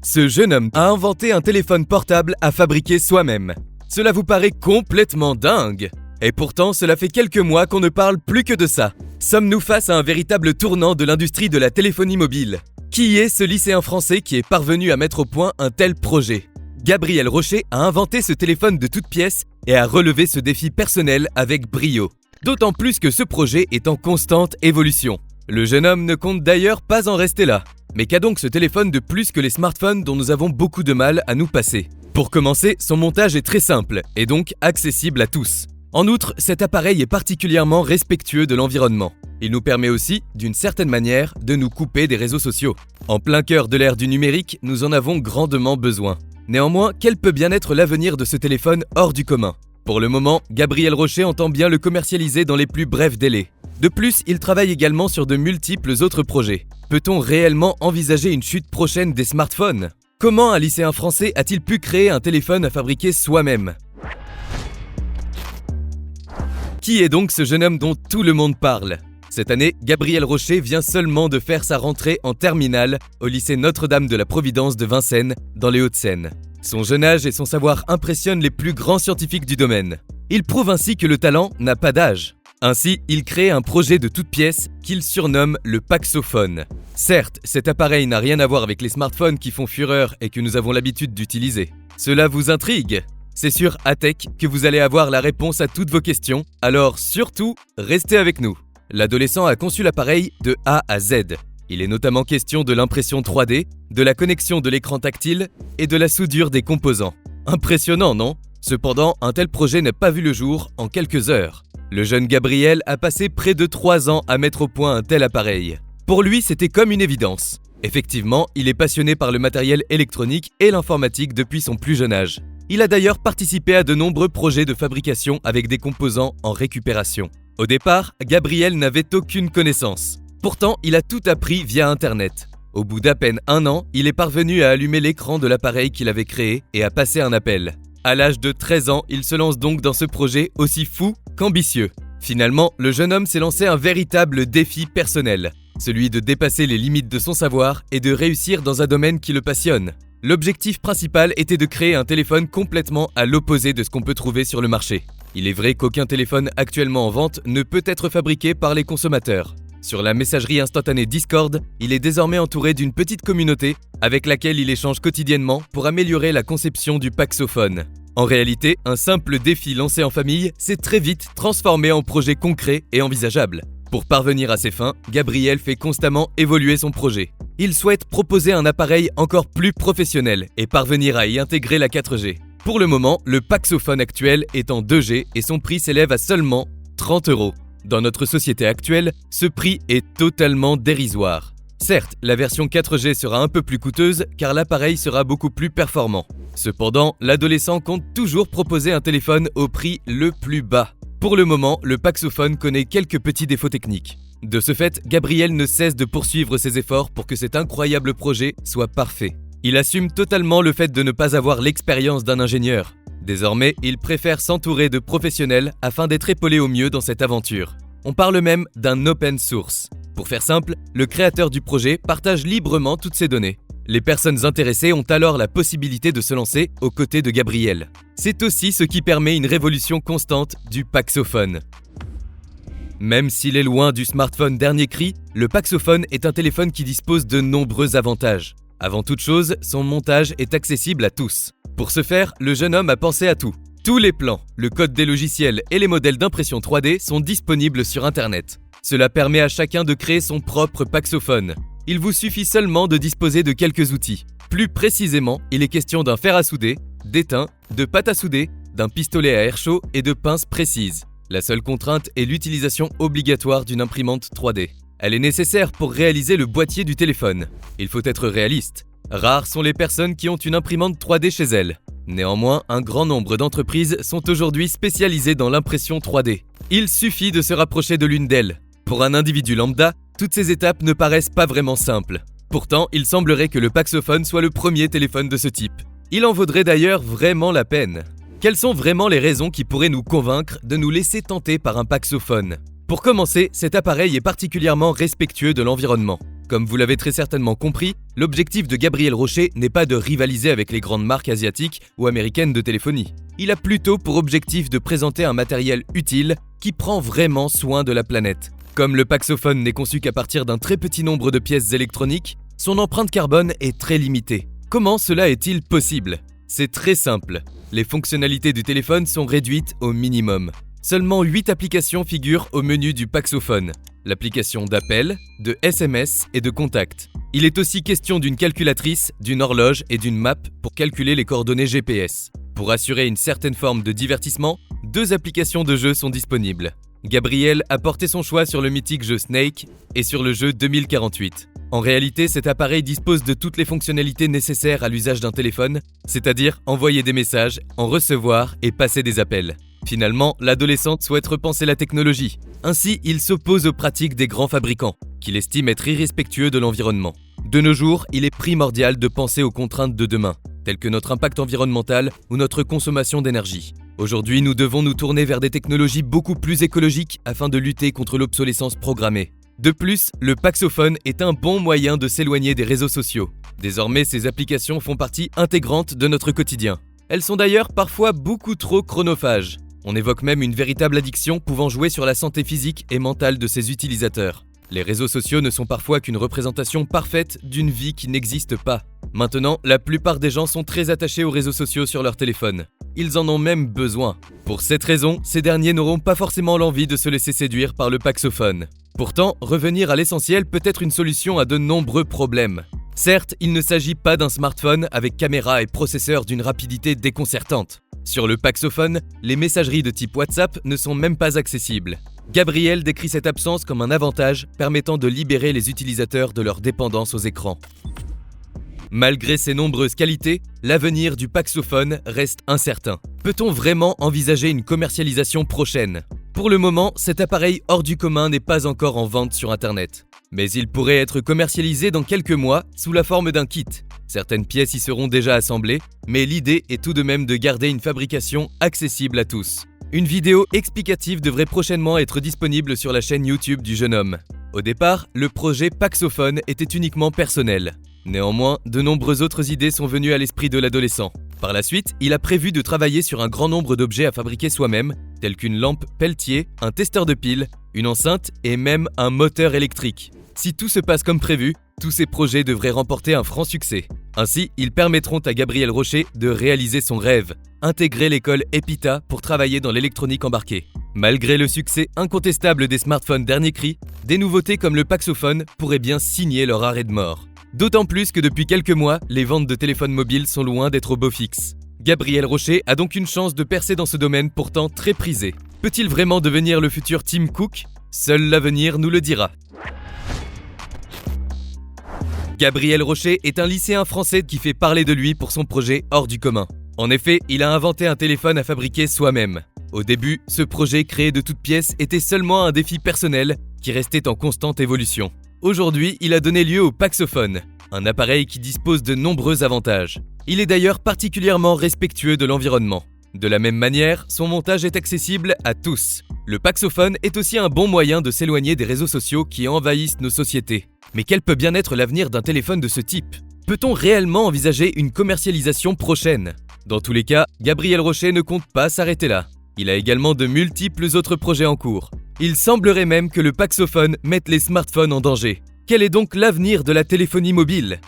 Ce jeune homme a inventé un téléphone portable à fabriquer soi-même. Cela vous paraît complètement dingue? Et pourtant, cela fait quelques mois qu'on ne parle plus que de ça. Sommes-nous face à un véritable tournant de l'industrie de la téléphonie mobile? Qui est ce lycéen français qui est parvenu à mettre au point un tel projet? Gabriel Rocher a inventé ce téléphone de toutes pièces et a relevé ce défi personnel avec brio. D'autant plus que ce projet est en constante évolution. Le jeune homme ne compte d'ailleurs pas en rester là. Mais qu'a donc ce téléphone de plus que les smartphones dont nous avons beaucoup de mal à nous passer? Pour commencer, son montage est très simple et donc accessible à tous. En outre, cet appareil est particulièrement respectueux de l'environnement. Il nous permet aussi, d'une certaine manière, de nous couper des réseaux sociaux. En plein cœur de l'ère du numérique, nous en avons grandement besoin. Néanmoins, quel peut bien être l'avenir de ce téléphone hors du commun? Pour le moment, Gabriel Rocher entend bien le commercialiser dans les plus brefs délais. De plus, il travaille également sur de multiples autres projets. Peut-on réellement envisager une chute prochaine des smartphones? Comment un lycéen français a-t-il pu créer un téléphone à fabriquer soi-même? Qui est donc ce jeune homme dont tout le monde parle? Cette année, Gabriel Rocher vient seulement de faire sa rentrée en terminale au lycée Notre-Dame de la Providence de Vincennes, dans les Hauts-de-Seine. Son jeune âge et son savoir impressionnent les plus grands scientifiques du domaine. Il prouve ainsi que le talent n'a pas d'âge. Ainsi, il crée un projet de toutes pièces qu'il surnomme le Paxophone. Certes, cet appareil n'a rien à voir avec les smartphones qui font fureur et que nous avons l'habitude d'utiliser. Cela vous intrigue? C'est sur Atech que vous allez avoir la réponse à toutes vos questions, alors surtout, restez avec nous. L'adolescent a conçu l'appareil de A à Z. Il est notamment question de l'impression 3D, de la connexion de l'écran tactile et de la soudure des composants. Impressionnant, non? Cependant, un tel projet n'a pas vu le jour en quelques heures. Le jeune Gabriel a passé près de 3 ans à mettre au point un tel appareil. Pour lui, c'était comme une évidence. Effectivement, il est passionné par le matériel électronique et l'informatique depuis son plus jeune âge. Il a d'ailleurs participé à de nombreux projets de fabrication avec des composants en récupération. Au départ, Gabriel n'avait aucune connaissance. Pourtant, il a tout appris via Internet. Au bout d'à peine 1 an, il est parvenu à allumer l'écran de l'appareil qu'il avait créé et à passer un appel. À l'âge de 13 ans, il se lance donc dans ce projet aussi fou qu'ambitieux. Finalement, le jeune homme s'est lancé un véritable défi personnel, celui de dépasser les limites de son savoir et de réussir dans un domaine qui le passionne. L'objectif principal était de créer un téléphone complètement à l'opposé de ce qu'on peut trouver sur le marché. Il est vrai qu'aucun téléphone actuellement en vente ne peut être fabriqué par les consommateurs. Sur la messagerie instantanée Discord, il est désormais entouré d'une petite communauté avec laquelle il échange quotidiennement pour améliorer la conception du Paxophone. En réalité, un simple défi lancé en famille s'est très vite transformé en projet concret et envisageable. Pour parvenir à ses fins, Gabriel fait constamment évoluer son projet. Il souhaite proposer un appareil encore plus professionnel et parvenir à y intégrer la 4G. Pour le moment, le Paxophone actuel est en 2G et son prix s'élève à seulement 30 €. Dans notre société actuelle, ce prix est totalement dérisoire. Certes, la version 4G sera un peu plus coûteuse car l'appareil sera beaucoup plus performant. Cependant, l'adolescent compte toujours proposer un téléphone au prix le plus bas. Pour le moment, le Paxophone connaît quelques petits défauts techniques. De ce fait, Gabriel ne cesse de poursuivre ses efforts pour que cet incroyable projet soit parfait. Il assume totalement le fait de ne pas avoir l'expérience d'un ingénieur. Désormais, il préfère s'entourer de professionnels afin d'être épaulé au mieux dans cette aventure. On parle même d'un open source. Pour faire simple, le créateur du projet partage librement toutes ses données. Les personnes intéressées ont alors la possibilité de se lancer aux côtés de Gabriel. C'est aussi ce qui permet une révolution constante du Paxophone. Même s'il est loin du smartphone dernier cri, le Paxophone est un téléphone qui dispose de nombreux avantages. Avant toute chose, son montage est accessible à tous. Pour ce faire, le jeune homme a pensé à tout. Tous les plans, le code des logiciels et les modèles d'impression 3D sont disponibles sur Internet. Cela permet à chacun de créer son propre Paxophone. Il vous suffit seulement de disposer de quelques outils. Plus précisément, il est question d'un fer à souder, d'étain, de pâte à souder, d'un pistolet à air chaud et de pinces précises. La seule contrainte est l'utilisation obligatoire d'une imprimante 3D. Elle est nécessaire pour réaliser le boîtier du téléphone. Il faut être réaliste. Rares sont les personnes qui ont une imprimante 3D chez elles. Néanmoins, un grand nombre d'entreprises sont aujourd'hui spécialisées dans l'impression 3D. Il suffit de se rapprocher de l'une d'elles. Pour un individu lambda, toutes ces étapes ne paraissent pas vraiment simples. Pourtant, il semblerait que le Paxophone soit le premier téléphone de ce type. Il en vaudrait d'ailleurs vraiment la peine. Quelles sont vraiment les raisons qui pourraient nous convaincre de nous laisser tenter par un Paxophone? Pour commencer, cet appareil est particulièrement respectueux de l'environnement. Comme vous l'avez très certainement compris, l'objectif de Gabriel Rocher n'est pas de rivaliser avec les grandes marques asiatiques ou américaines de téléphonie. Il a plutôt pour objectif de présenter un matériel utile qui prend vraiment soin de la planète. Comme le Paxophone n'est conçu qu'à partir d'un très petit nombre de pièces électroniques, son empreinte carbone est très limitée. Comment cela est-il possible ? C'est très simple. Les fonctionnalités du téléphone sont réduites au minimum. Seulement 8 applications figurent au menu du Paxophone. L'application d'appel, de SMS et de contact. Il est aussi question d'une calculatrice, d'une horloge et d'une map pour calculer les coordonnées GPS. Pour assurer une certaine forme de divertissement, 2 applications de jeu sont disponibles. Gabriel a porté son choix sur le mythique jeu Snake et sur le jeu 2048. En réalité, cet appareil dispose de toutes les fonctionnalités nécessaires à l'usage d'un téléphone, c'est-à-dire envoyer des messages, en recevoir et passer des appels. Finalement, l'adolescente souhaite repenser la technologie. Ainsi, il s'oppose aux pratiques des grands fabricants, qu'il estime être irrespectueux de l'environnement. De nos jours, il est primordial de penser aux contraintes de demain, telles que notre impact environnemental ou notre consommation d'énergie. Aujourd'hui, nous devons nous tourner vers des technologies beaucoup plus écologiques afin de lutter contre l'obsolescence programmée. De plus, le Paxophone est un bon moyen de s'éloigner des réseaux sociaux. Désormais, ces applications font partie intégrante de notre quotidien. Elles sont d'ailleurs parfois beaucoup trop chronophages. On évoque même une véritable addiction pouvant jouer sur la santé physique et mentale de ses utilisateurs. Les réseaux sociaux ne sont parfois qu'une représentation parfaite d'une vie qui n'existe pas. Maintenant, la plupart des gens sont très attachés aux réseaux sociaux sur leur téléphone. Ils en ont même besoin. Pour cette raison, ces derniers n'auront pas forcément l'envie de se laisser séduire par le Paxophone. Pourtant, revenir à l'essentiel peut être une solution à de nombreux problèmes. Certes, il ne s'agit pas d'un smartphone avec caméra et processeur d'une rapidité déconcertante. Sur le Paxophone, les messageries de type WhatsApp ne sont même pas accessibles. Gabriel décrit cette absence comme un avantage permettant de libérer les utilisateurs de leur dépendance aux écrans. Malgré ses nombreuses qualités, l'avenir du Paxophone reste incertain. Peut-on vraiment envisager une commercialisation prochaine ? Pour le moment, cet appareil hors du commun n'est pas encore en vente sur Internet. Mais il pourrait être commercialisé dans quelques mois sous la forme d'un kit. Certaines pièces y seront déjà assemblées, mais l'idée est tout de même de garder une fabrication accessible à tous. Une vidéo explicative devrait prochainement être disponible sur la chaîne YouTube du jeune homme. Au départ, le projet Paxophone était uniquement personnel. Néanmoins, de nombreuses autres idées sont venues à l'esprit de l'adolescent. Par la suite, il a prévu de travailler sur un grand nombre d'objets à fabriquer soi-même, tels qu'une lampe Peltier, un testeur de piles, une enceinte et même un moteur électrique. Si tout se passe comme prévu, tous ces projets devraient remporter un franc succès. Ainsi, ils permettront à Gabriel Rocher de réaliser son rêve, intégrer l'école EPITA pour travailler dans l'électronique embarquée. Malgré le succès incontestable des smartphones dernier cri, des nouveautés comme le Paxophone pourraient bien signer leur arrêt de mort. D'autant plus que depuis quelques mois, les ventes de téléphones mobiles sont loin d'être au beau fixe. Gabriel Rocher a donc une chance de percer dans ce domaine pourtant très prisé. Peut-il vraiment devenir le futur Tim Cook ? Seul l'avenir nous le dira. Gabriel Rocher est un lycéen français qui fait parler de lui pour son projet hors du commun. En effet, il a inventé un téléphone à fabriquer soi-même. Au début, ce projet créé de toutes pièces était seulement un défi personnel qui restait en constante évolution. Aujourd'hui, il a donné lieu au Paxophone, un appareil qui dispose de nombreux avantages. Il est d'ailleurs particulièrement respectueux de l'environnement. De la même manière, son montage est accessible à tous. Le Paxophone est aussi un bon moyen de s'éloigner des réseaux sociaux qui envahissent nos sociétés. Mais quel peut bien être l'avenir d'un téléphone de ce type ? Peut-on réellement envisager une commercialisation prochaine ? Dans tous les cas, Gabriel Rocher ne compte pas s'arrêter là. Il a également de multiples autres projets en cours. Il semblerait même que le Paxophone mette les smartphones en danger. Quel est donc l'avenir de la téléphonie mobile ?